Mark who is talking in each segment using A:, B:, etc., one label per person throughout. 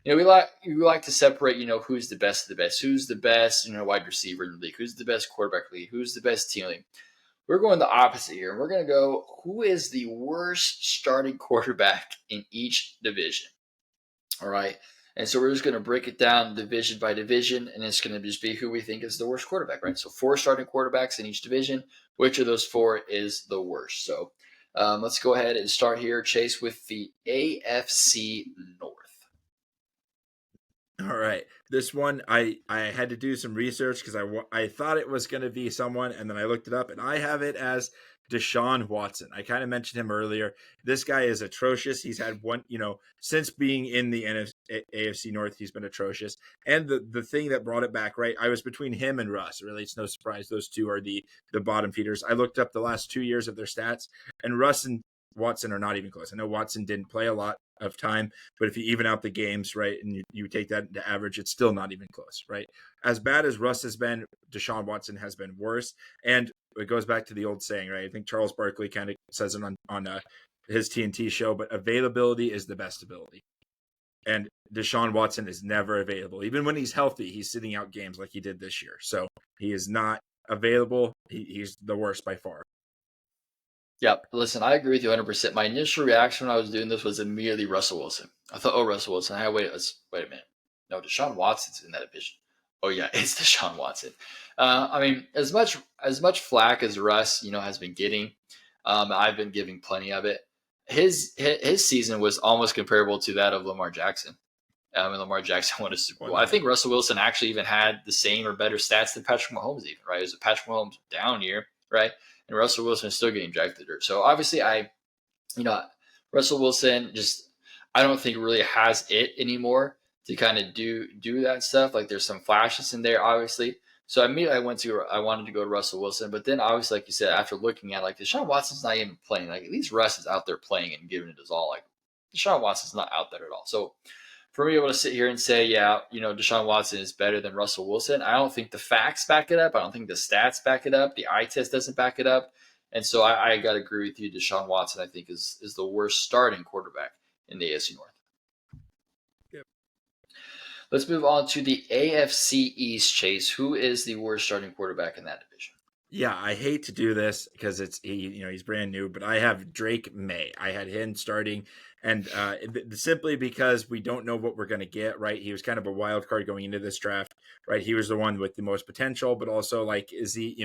A: we like to separate, who's the best of the best, who's the best, wide receiver in the league, who's the best quarterback in the league, who's the best team league. We're going the opposite here. And we're going to go who is the worst starting quarterback in each division. All right. And so we're just going to break it down division by division, and it's going to just be who we think is the worst quarterback, right? So 4 starting quarterbacks in each division. Which of those 4 is the worst? So let's go ahead and start here, Chase, with the AFC North.
B: All right. This one, I had to do some research because I thought it was going to be someone, and then I looked it up, and I have it as Deshaun Watson. I kind of mentioned him earlier. This guy is atrocious. He's had one, since being in the AFC North, he's been atrocious. And the thing that brought it back, right? I was between him and Russ. Really, it's no surprise those two are the bottom feeders. I looked up the last 2 years of their stats, and Russ and Watson are not even close. I know Watson didn't play a lot of time, but if you even out the games, right, and you take that into average, it's still not even close, right? As bad as Russ has been, Deshaun Watson has been worse. And it goes back to the old saying, right? I think Charles Barkley kind of says it on his TNT show, but availability is the best ability. And Deshaun Watson is never available. Even when he's healthy, he's sitting out games like he did this year. So he is not available. He's the worst by far.
A: Yeah, listen, I agree with you 100%. My initial reaction when I was doing this was immediately Russell Wilson. I thought, oh, Russell Wilson. Wait a minute. No, Deshaun Watson's in that division. Oh yeah, it's Deshaun Watson. I mean, as much flack as Russ, has been getting, I've been giving plenty of it. His season was almost comparable to that of Lamar Jackson. And Lamar Jackson won a Super Bowl. I think Russell Wilson actually even had the same or better stats than Patrick Mahomes, even, right? It was a Patrick Mahomes down year, right? And Russell Wilson is still getting dragged through the dirt. So obviously, Russell Wilson I don't think really has it anymore to kind of do that stuff. Like there's some flashes in there, obviously. So immediately I wanted to go to Russell Wilson, but then obviously, like you said, after looking at like Deshaun Watson's not even playing. Like at least Russ is out there playing and giving it his all. Like Deshaun Watson's not out there at all. So for me able to sit here and say, yeah, Deshaun Watson is better than Russell Wilson, I don't think the facts back it up. I don't think the stats back it up. The eye test doesn't back it up. And so I got to agree with you. Deshaun Watson, I think, is the worst starting quarterback in the AFC North.
B: Yep.
A: Let's move on to the AFC East, Chase. Who is the worst starting quarterback in that division?
B: Yeah, I hate to do this because he's brand new, but I have Drake May. I had him starting, and simply because we don't know what we're going to get. Right, he was kind of a wild card going into this draft. Right, he was the one with the most potential, but also like, is he?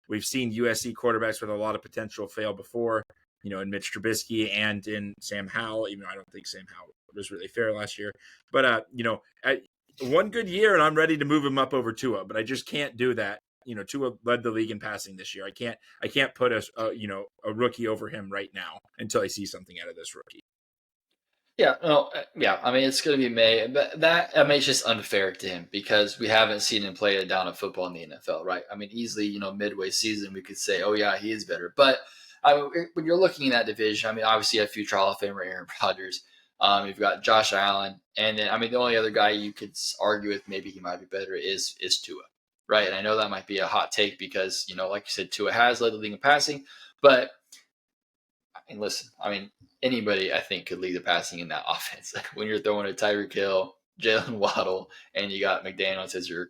B: We've seen USC quarterbacks with a lot of potential fail before. In Mitch Trubisky and in Sam Howell. Even though I don't think Sam Howell was really fair last year, but one good year, and I'm ready to move him up over Tua, but I just can't do that. Tua led the league in passing this year. I can't put a rookie over him right now until I see something out of this rookie.
A: Yeah, no, yeah. I mean, it's going to be May, but it's just unfair to him because we haven't seen him play a down of football in the NFL, right? I mean, easily, midway season, we could say, oh yeah, he is better. But when you're looking in that division, I mean, obviously, you have future Hall of Famer Aaron Rodgers. You've got Josh Allen, and then the only other guy you could argue with maybe he might be better is Tua, right? And I know that might be a hot take because like you said, Tua has led the league in passing, but listen, anybody I think could lead the passing in that offense. When you're throwing a Tyreek Hill, Jalen Waddle, and you got McDaniels as your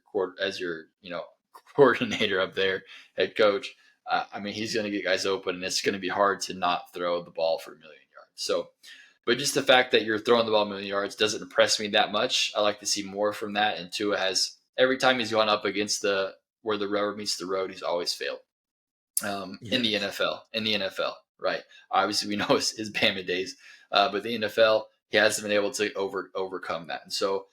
A: coordinator up there, head coach. He's going to get guys open, and it's going to be hard to not throw the ball for 1,000,000 yards. So, but just the fact that you're throwing the ball 1,000,000 yards doesn't impress me that much. I like to see more from that. And Tua has every time he's gone up against where the rubber meets the road, he's always failed. In the NFL, right? Obviously, we know his Bama days, but the NFL, he hasn't been able to overcome that. And so,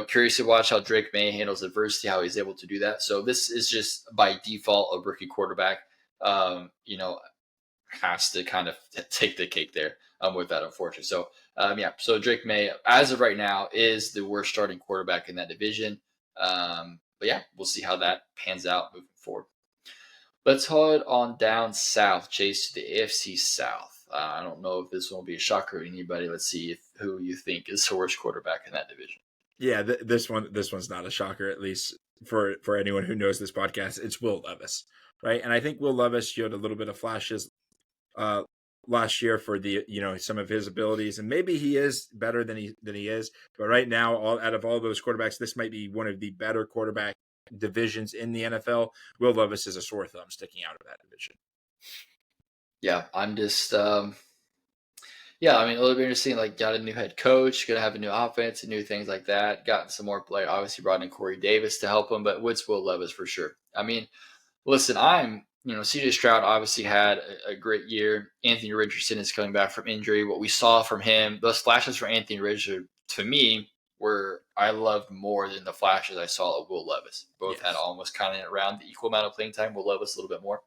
A: curious to watch how Drake May handles adversity, how he's able to do that. So this is just by default a rookie quarterback. Has to kind of take the cake there with that, unfortunately. So, so Drake May, as of right now, is the worst starting quarterback in that division. But yeah, we'll see how that pans out moving forward. Let's head on down south, Chase, to the AFC South. I don't know if this one will be a shocker to anybody. Let's see who you think is the worst quarterback in that division.
B: Yeah, this one's not a shocker, at least for anyone who knows this podcast. It's Will Levis, right? And I think Will Levis showed a little bit of flashes last year for the some of his abilities, and maybe he is better than he is. But right now, out of all those quarterbacks, this might be one of the better quarterback divisions in the NFL. Will Levis is a sore thumb sticking out of that division.
A: Yeah, I'm just yeah, I mean, it'll be interesting. Like, got a new head coach, gonna have a new offense and new things like that. Gotten some more play. Obviously, brought in Corey Davis to help him, but Woods Will Levis for sure. I mean, listen, CJ Stroud obviously had a great year. Anthony Richardson is coming back from injury. What we saw from him, those flashes for Anthony Richardson, to me, were I loved more than the flashes I saw of Will Levis. Both had
B: Yes.
A: almost kind of around the equal amount of playing time. Will Levis a little bit more.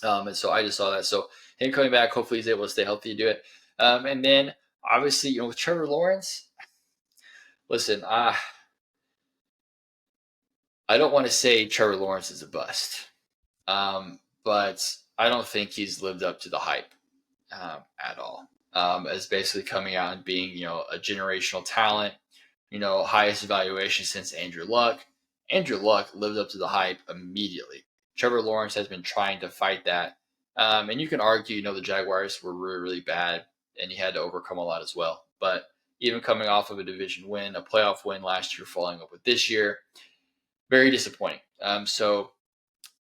A: And so I just saw that. So him coming back, hopefully he's able to stay healthy to do it. And then obviously, with Trevor Lawrence, listen, I don't want to say Trevor Lawrence is a bust, but I don't think he's lived up to the hype at all. As basically coming out and being, a generational talent, highest evaluation since Andrew Luck. Andrew Luck lived up to the hype immediately. Trevor Lawrence has been trying to fight that. And you can argue, the Jaguars were really, really bad and he had to overcome a lot as well. But even coming off of a division win, a playoff win last year, following up with this year, very disappointing. So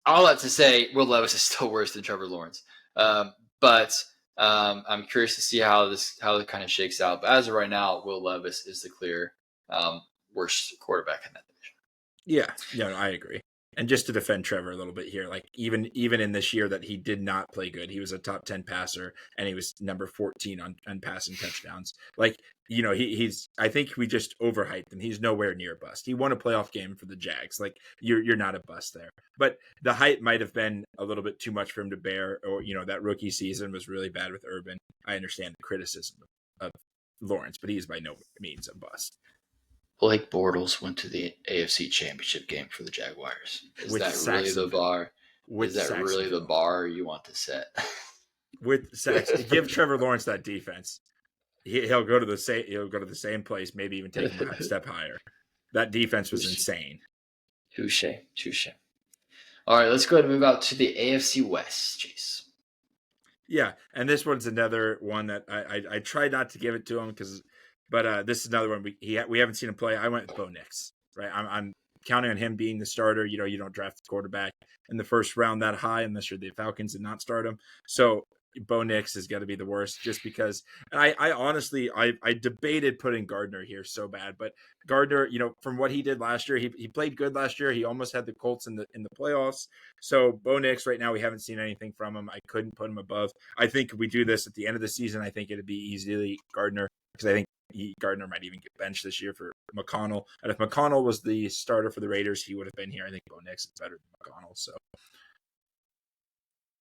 A: all that to say, Will Levis is still worse than Trevor Lawrence. But I'm curious to see how it kind of shakes out. But as of right now, Will Levis is the clear worst quarterback in that division.
B: Yeah, no, I agree. And just to defend Trevor a little bit here, like even in this year that he did not play good, he was a top 10 passer and he was number 14 on passing touchdowns. Like, he's I think we just overhyped him. He's nowhere near a bust. He won a playoff game for the Jags. Like you're not a bust there. But the hype might have been a little bit too much for him to bear, or that rookie season was really bad with Urban. I understand the criticism of Lawrence, but he's by no means a bust.
A: Blake Bortles went to the AFC Championship game for the Jaguars. Is
B: With
A: that really the
B: Saxonville.
A: bar? Is
B: With
A: that really the
B: Saxonville.
A: bar you want to set?
B: With Sax, give Trevor Lawrence that defense. He'll go to the same. He'll go to the same place. Maybe even take him a step higher. That defense was insane.
A: Touche, touche. All right, let's go ahead and move out to the AFC West, Chase.
B: Yeah, and this one's another one that I tried not to give it to him but this is another one we haven't seen him play. I went with Bo Nix, right? I'm counting on him being the starter. You don't draft the quarterback in the first round that high unless you're the Falcons and not start him. So Bo Nix has got to be the worst, just because. And I honestly I debated putting Gardner here so bad, but Gardner, from what he did last year, he played good last year. He almost had the Colts in the playoffs. So Bo Nix, right now we haven't seen anything from him. I couldn't put him above. I think if we do this at the end of the season, I think it'd be easily Gardner, because I think Gardner might even get benched this year for McConnell. And if McConnell was the starter for the Raiders, he would have been here. I think Bo Nix is better than McConnell. So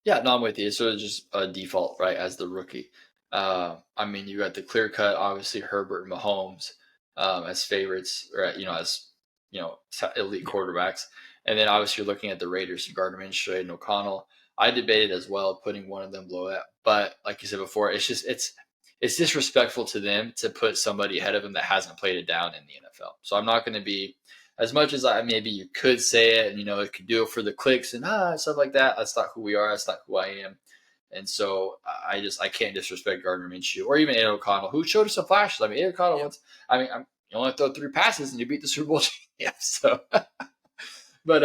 A: Yeah, no, I'm with you. So it's just a default, right, as the rookie. I mean, you got the clear cut, obviously Herbert and Mahomes as favorites, or as elite
B: yeah,
A: quarterbacks, and then obviously you're looking at the Raiders, Gardner Minshew and O'Connell. I debated as well putting one of them below that, but like you said before, it's disrespectful to them to put somebody ahead of them that hasn't played it down in the NFL. So I'm not going to be, as much as maybe you could say it, and it could do it for the clicks and stuff like that. That's not who we are. That's not who I am. And so I can't disrespect Gardner Minshew or even Aiden O'Connell, who showed us some flashes. I mean, Aiden O'Connell
B: yeah,
A: once. I mean, you only throw 3 passes and you beat the Super Bowl champ. So, but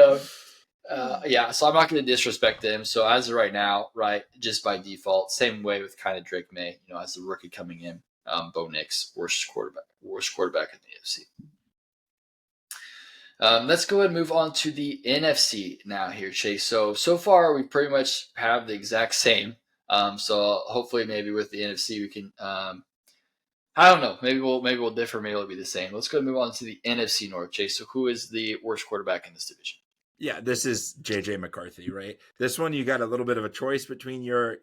A: yeah. So I'm not going to disrespect them. So as of right now, right, just by default, same way with kind of Drake May, as the rookie coming in, Bo Nix, worst quarterback in the AFC. Let's go ahead and move on to the NFC now here, Chase. So far we pretty much have the exact same. So hopefully maybe with the NFC we can. I don't know. Maybe we'll differ. Maybe it'll be the same. Let's go and move on to the NFC North, Chase. So who is the worst quarterback in this division?
B: yeah, this is JJ McCarthy, right? This one you got a little bit of a choice between your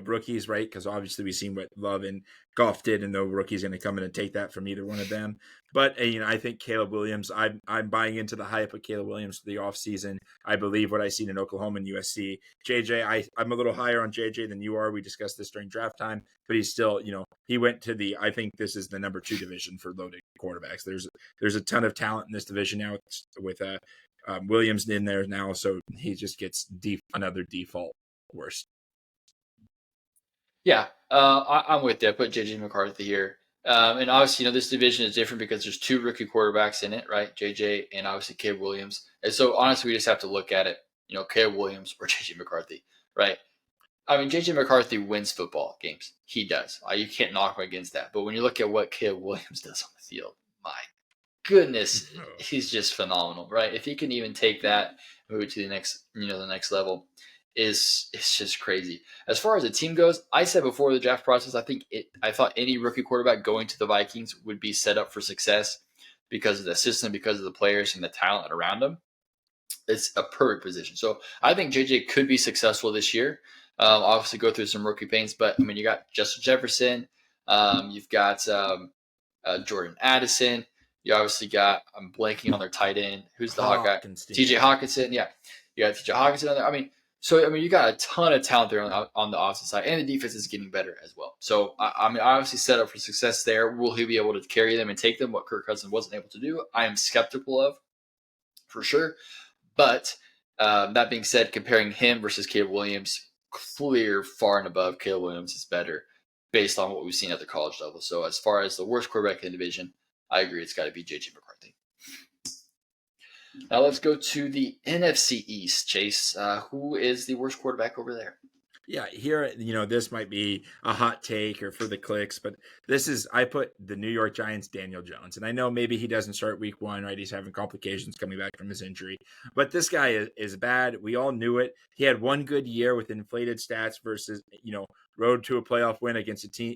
B: rookies, right? Because obviously we've seen what Love and Goff did, and no rookie's going to come in and take that from either one of them. But I think Caleb Williams. I'm buying into the hype of Caleb Williams for the offseason. I believe what I've seen in Oklahoma and USC. JJ, I'm a little higher on JJ than you are. We discussed this during draft time, but he's still, he went to the. I think this is the number 2 division for loaded quarterbacks. There's a ton of talent in this division now with Williams in there now, so he just gets another default worst.
A: Yeah, I'm with you. I put JJ McCarthy here. And obviously, this division is different because there's two rookie quarterbacks in it, right? JJ and obviously Caleb Williams. And so honestly, we just have to look at it, Caleb Williams or JJ McCarthy, right? I mean, JJ McCarthy wins football games. He does. You can't knock him against that. But when you look at what Caleb Williams does on the field, my goodness, he's just phenomenal, right? If he can even take that, move it to the next level, is it's just crazy. As far as the team goes, I said before the draft process, I thought any rookie quarterback going to the Vikings would be set up for success because of the system, because of the players and the talent around them. It's a perfect position. So I think JJ could be successful this year. Obviously, go through some rookie pains, but I mean, you got Justin Jefferson, you've got Jordan Addison. You obviously got, I'm blanking on their tight end. Who's the hot guy? TJ Hawkinson. Yeah. You got TJ Hawkinson on there. I mean, you got a ton of talent there on the offensive side, and the defense is getting better as well. So, I mean, obviously set up for success there. Will he be able to carry them and take them? What Kirk Cousins wasn't able to do, I am skeptical of for sure. But that being said, comparing him versus Caleb Williams, clear far and above Caleb Williams is better based on what we've seen at the college level. So as far as the worst quarterback in the division, I agree it's got to be JJ McCarthy. Now let's go to the NFC East, Chase. Who is the worst quarterback over there?
B: Yeah, here, this might be a hot take or for the clicks, but I put the New York Giants, Daniel Jones. And I know maybe he doesn't start week one, right? He's having complications coming back from his injury, but this guy is bad. We all knew it. He had one good year with inflated stats versus, road to a playoff win against a team,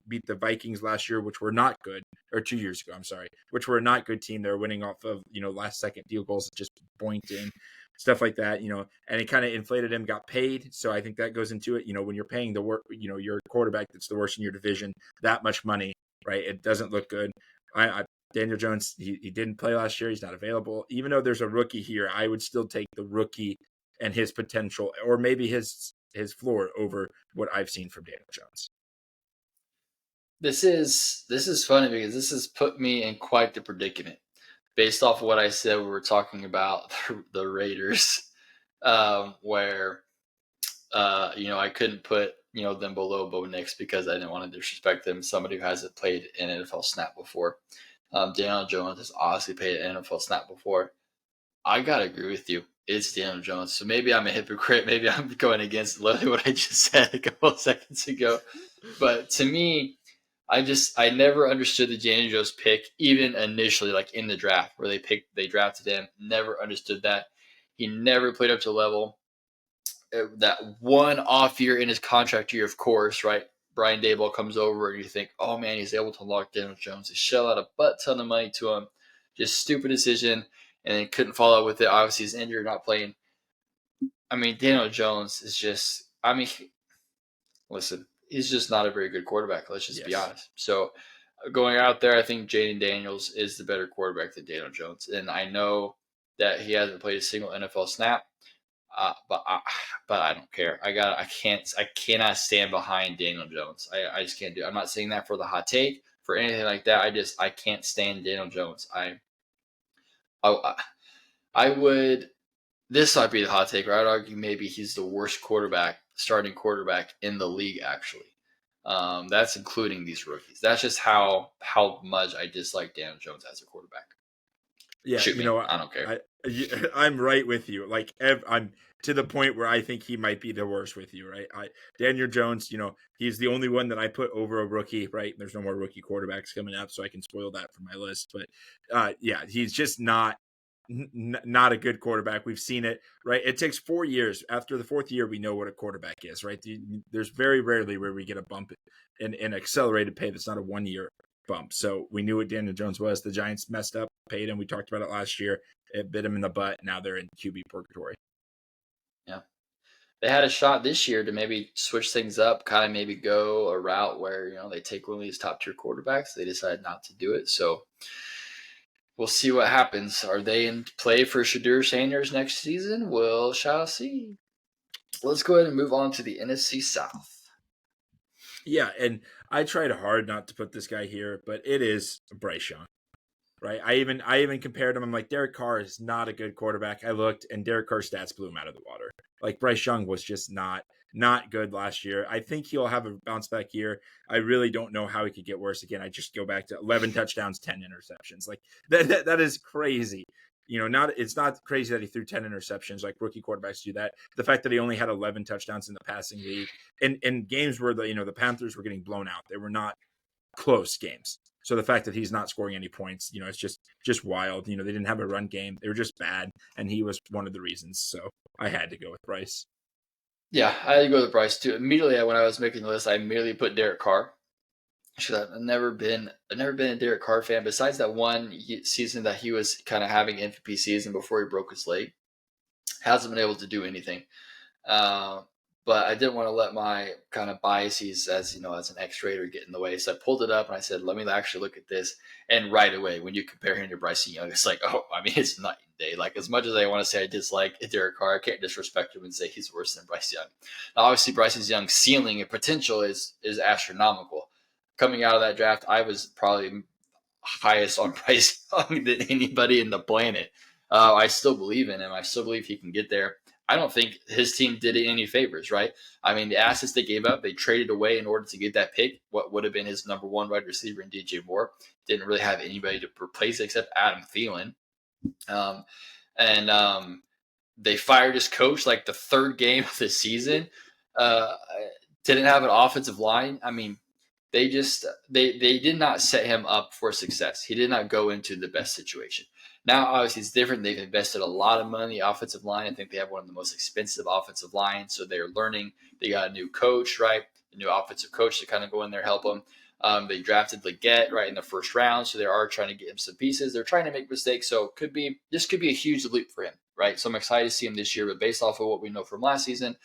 B: beat the Vikings last year, which were not good, or 2 years ago, I'm sorry, which were a not good team. They were winning off of, last second field goals, just point in. Stuff like that, and it kind of inflated him, got paid. So I think that goes into it. When you're paying your quarterback that's the worst in your division that much money, right? It doesn't look good. Daniel Jones, he didn't play last year. He's not available. Even though there's a rookie here, I would still take the rookie and his potential, or maybe his floor over what I've seen from Daniel Jones.
A: This is funny because this has put me in quite the predicament based off of what I said. We were talking about the Raiders, where I couldn't put them below Bo Nix because I didn't want to disrespect them. Somebody who hasn't played an NFL snap before. Daniel Jones has obviously played an NFL snap before. I gotta agree with you. It's Daniel Jones. So maybe I'm a hypocrite. Maybe I'm going against literally what I just said a couple of seconds ago. But to me, I never understood the Daniel Jones pick, even initially, like in the draft where they drafted him. Never understood that. He never played up to level. That one off year in his contract year, of course, right? Brian Daboll comes over and you think, oh man, he's able to lock Daniel Jones. They shell out a butt ton of money to him. Just stupid decision, and then couldn't follow up with it. Obviously, he's injured, not playing. I mean, Daniel Jones is just. I mean, listen, he's just not a very good quarterback. Let's just be honest. So, going out there, I think Jaden Daniels is the better quarterback than Daniel Jones, and I know that he hasn't played a single NFL snap. But I don't care. I cannot stand behind Daniel Jones. I just can't do it. I'm not saying that for the hot take, for anything like that. I can't stand Daniel Jones. I, I would, this might be the hot take, or I'd argue maybe he's the worst starting quarterback in the league, actually. That's including these rookies. That's just how much I dislike Daniel Jones as a quarterback.
B: Yeah,
A: Shoot me. I don't care.
B: I'm right with you. Like I'm to the point where I think he might be the worst with you, right? Daniel Jones, he's the only one that I put over a rookie, right? There's no more rookie quarterbacks coming up, so I can spoil that for my list. But yeah, he's just not a good quarterback. We've seen it, right? It takes 4 years. After the fourth year, we know what a quarterback is, right? There's very rarely where we get a bump in accelerated pay that's not a 1 year bump. So we knew what Daniel Jones was. The Giants messed up, paid him. We talked about it last year. It bit him in the butt. Now they're in QB purgatory.
A: Yeah. They had a shot this year to maybe switch things up, kind of maybe go a route where, they take one of these top tier quarterbacks. They decided not to do it. So we'll see what happens. Are they in play for Shadur Sanders next season? We'll shall see. Let's go ahead and move on to the NFC South.
B: Yeah, and I tried hard not to put this guy here, but it is Bryce Young. right? I even compared him. I'm like, Derek Carr is not a good quarterback. I looked, and Derek Carr's stats blew him out of the water. Like Bryce Young was just not good last year. I think he'll have a bounce back year. I really don't know how he could get worse again. I just go back to 11 touchdowns, 10 interceptions. Like that is crazy. It's not crazy that he threw 10 interceptions like rookie quarterbacks do that. The fact that he only had 11 touchdowns in the passing league in games where the Panthers were getting blown out. They were not close games. So the fact that he's not scoring any points, it's just wild. They didn't have a run game. They were just bad, and he was one of the reasons. So I had to go with Bryce.
A: Yeah, I had to go with Bryce too. Immediately when I was making the list, I immediately put Derek Carr. Because I've never been a Derek Carr fan. Besides that one season that he was kind of having MVP season before he broke his leg, hasn't been able to do anything. Uh, but I didn't want to let my kind of biases as an X-rater get in the way. So I pulled it up and I said, let me actually look at this. And right away, when you compare him to Bryce Young, it's like, oh, I mean, it's night and day. Like as much as I want to say I dislike Derek Carr, I can't disrespect him and say he's worse than Bryce Young. Now, obviously, Bryce Young's ceiling and potential is astronomical. Coming out of that draft, I was probably highest on Bryce Young than anybody in the planet. I still believe in him. I still believe he can get there. I don't think his team did it any favors, right? I mean, the assets they gave up, they traded away in order to get that pick. What would have been his number one wide receiver in DJ Moore didn't really have anybody to replace it except Adam Thielen. And they fired his coach like the third game of the season. Uh, didn't have an offensive line. I mean, they did not set him up for success. He did not go into the best situation. Now, obviously, it's different. They've invested a lot of money in the offensive line. I think they have one of the most expensive offensive lines, so they're learning. They got a new coach, right? A new offensive coach to kind of go in there help them. They drafted Leggett right in the first round, so they are trying to get him some pieces. They're trying to make mistakes, so this could be a huge leap for him, right? So I'm excited to see him this year, but based off of what we know from last season,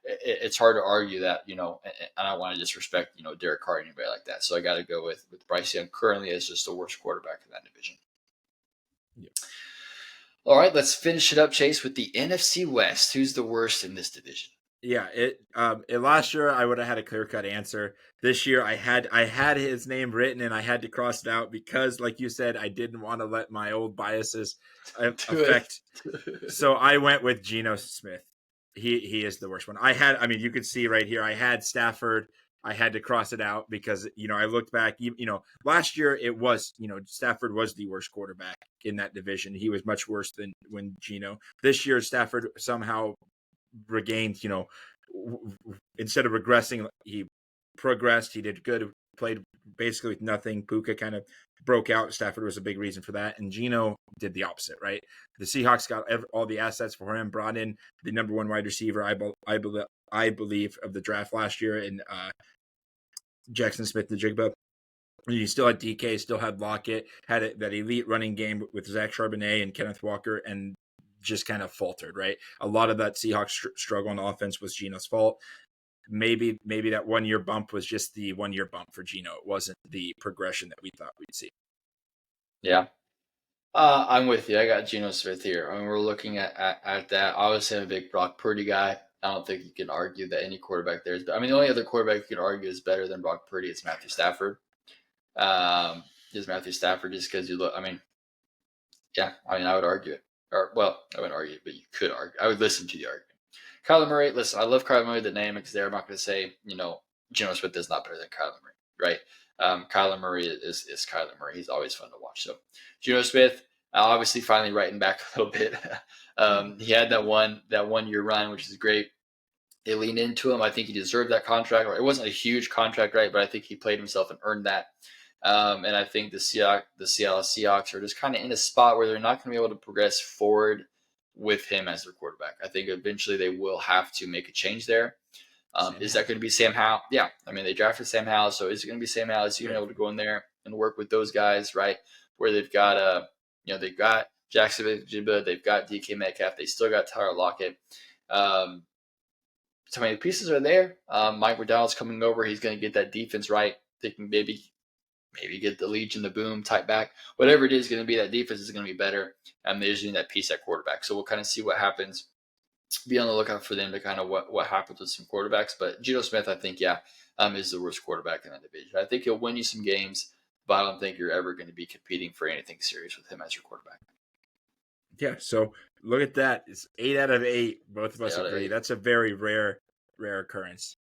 A: it's hard to argue that, I don't want to disrespect, Derek Carr or anybody like that. So I got to go with Bryce Young currently as just the worst quarterback in that division.
B: Yeah.
A: All right, let's finish it up, Chase, with the NFC West. Who's the worst in this division?
B: Yeah, last year I would have had a clear-cut answer. This year I had his name written and I had to cross it out because, like you said, I didn't want to let my old biases affect. So I went with Geno Smith. He is the worst one. You could see right here, I had Stafford. I had to cross it out because, I looked back, last year it was, Stafford was the worst quarterback in that division. He was much worse than when Geno. This year, Stafford somehow regained, instead of regressing, he progressed. He did good, played basically with nothing. Puka kind of broke out. Stafford was a big reason for that. And Geno did the opposite, right? The Seahawks got all the assets for him, brought in the number one wide receiver, I believe, of the draft last year in Jackson Smith-Njigba. You still had DK, still had Lockett, had that elite running game with Zach Charbonnet and Kenneth Walker, and just kind of faltered, right? A lot of that Seahawks struggle on offense was Geno's fault. Maybe that 1 year bump was just the 1 year bump for Geno. It wasn't the progression that we thought we'd see.
A: Yeah. I'm with you. I got Geno Smith here. I mean, we're looking at that. Obviously, I'm a big Brock Purdy guy. I don't think you can argue that any quarterback there is. I mean, the only other quarterback you can argue is better than Brock Purdy is Matthew Stafford. Is Matthew Stafford just because you look? I mean, yeah. I mean, I would argue it. Or well, I wouldn't argue it, but you could argue. I would listen to the argument. Kyler Murray. Listen, I love Kyler Murray. The dynamics there. I'm not going to say Geno Smith is not better than Kyler Murray, right? Kyler Murray is Kyler Murray. He's always fun to watch. So Geno Smith, obviously, finally writing back a little bit. He had that 1 year run, which is great. They leaned into him. I think he deserved that contract. It wasn't a huge contract, right? But I think he played himself and earned that. And I think the Seattle Seahawks are just kind of in a spot where they're not going to be able to progress forward with him as their quarterback. I think eventually they will have to make a change there. Is that going to be Sam Howell? Yeah. I mean, they drafted Sam Howell, so is it going to be Sam Howell? Is he going to be able to go in there and work with those guys, right? Where they've got they've got Jackson Jibba, they've got DK Metcalf, they still got Tyler Lockett. So many pieces are there. Mike McDonald's coming over. He's going to get that defense right. They can maybe get the Legion, the Boom type back. Whatever it is going to be, that defense is going to be better. And they're just doing that piece at quarterback. So we'll kind of see what happens. Be on the lookout for them to kind of what happens with some quarterbacks. But Geno Smith, I think, is the worst quarterback in that division. I think he'll win you some games. but I don't think you're ever going to be competing for anything serious with him as your quarterback.
B: Yeah, so look at that. It's 8 out of 8. Both of us
A: Yeah,
B: agree.
A: 8.
B: That's a very rare occurrence.